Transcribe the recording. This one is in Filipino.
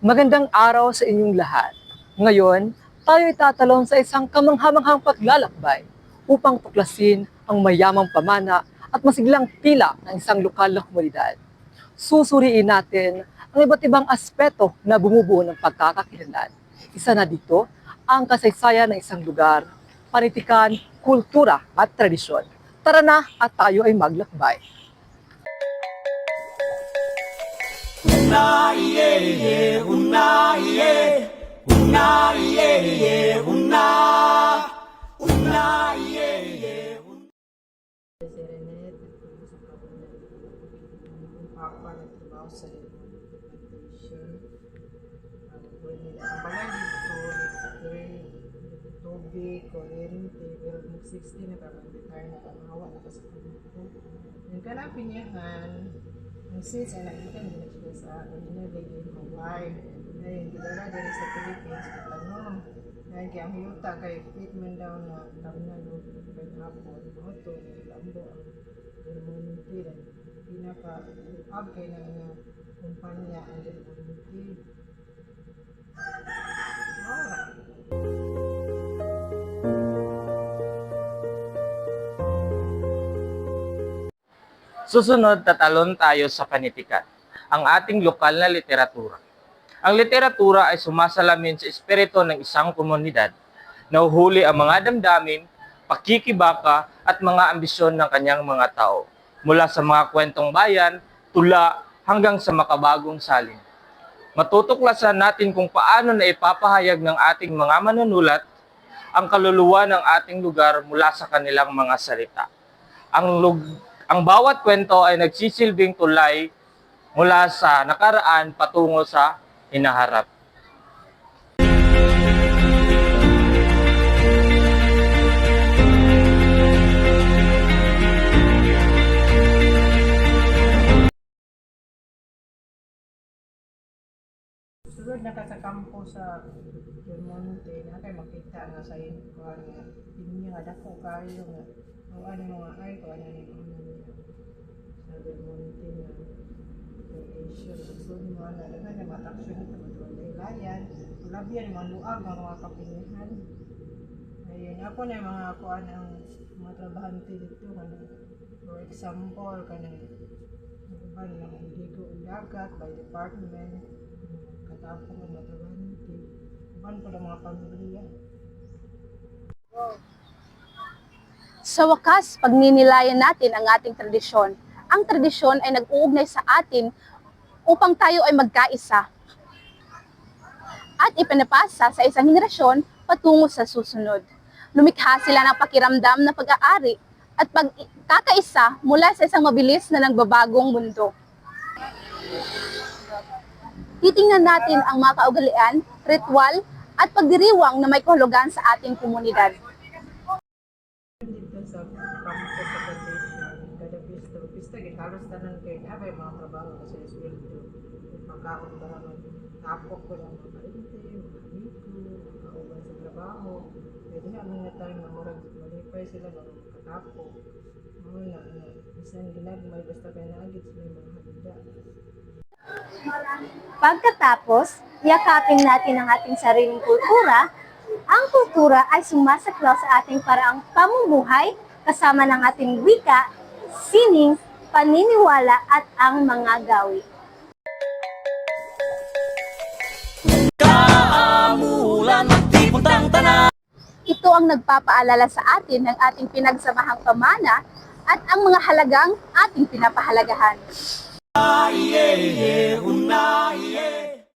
Magandang araw sa inyong lahat. Ngayon, tayo itatalon sa isang kamanghamanghang paglalakbay upang tuklasin ang mayamang pamana at masiglang tila ng isang lokal na komunidad. Susuriin natin ang iba't ibang aspeto na bumubuo ng pagkakakilanlan. Isa na dito ang kasaysayan ng isang lugar, panitikan, kultura at tradisyon. Tara na at tayo ay maglakbay. Una iye una iye una iye una iye Serenade, sa kabunan. Yung papa nagtrabaho sa plantation. Ang balay dito, electric, tubig, kuryente, pero mag-60 na kami, retire na kami, hawa na sa kanito. Yung kanapinyahan, ang seats ay nakita nila siya sa originally in Hawaii. Ngayon, gidala din sa Philippines, katanong. Ngayon, kaya ang yuta kay Pitman daw na tabunan o pag-hapon, auto, lambo ang Delmonte. Pinaka-up kay ng kumpanya ang Delmonte. Alright. Susunod, tatalon tayo sa panitikan, ang ating lokal na literatura. Ang literatura ay sumasalamin sa espiritu ng isang komunidad. Nahuhuli ang mga damdamin, pakikibaka at mga ambisyon ng kanyang mga tao, mula sa mga kwentong bayan, tula, hanggang sa makabagong salin. Matutuklasan natin kung paano na ipapahayag ng ating mga manunulat ang kaluluwa ng ating lugar mula sa kanilang mga salita. Ang bawat kwento ay nagsisilbing tulay mula sa nakaraan patungo sa hinaharap. Sulod na ka sa kampo sa Delmonte, na kayo makita nga sa inyo nga hindi nga dako kayo nga ang ano mga ay ko ano ni sa Delmonte nga location. Sulod mo na dagan na mataksyon ito mga layan, labihan mga luag mga kapinyahan. Ayun, ako na yung mga kuan ang mga trabahante dito ano. For example, kanang uban ng Indigo Dagat by department, katapos ng mga trabahante, uban po ng mga pamilya. Sa wakas, pagninilayan natin ang ating tradisyon. Ang tradisyon ay nag-uugnay sa atin upang tayo ay magkaisa at ipinapasa sa isang henerasyon patungo sa susunod. Lumikha sila ng pakiramdam na pag-aari at pagkakaisa mula sa isang mabilis na nagbabagong mundo. Titingnan natin ang mga kaugalian, ritual at pagdiriwang na may kahulugan sa ating komunidad. Dito sa kampo sa plantation, kada pista halos tanan kay abay mga trabaho kasi sweldo. Pagkaon ba naman tapok ko lang mga kainte, mga amigo, mga kauban sa trabaho. Pwede nga mga time na murag malipay sila mga katapok. Mga isang ginagmay basta kaya naagit sila yung mga handa. Pagkatapos, yakapin natin ang ating sariling kultura. Ang kultura ay sumasaklaw sa ating paraang pamumuhay kasama ng ating wika, sining, paniniwala at ang mga gawi. Kaamulan magtipuntang tanan. Ito ang nagpapaalala sa atin ng ating pinagsamahang pamana at ang mga halagang ating pinapahalagahan. Iye una iye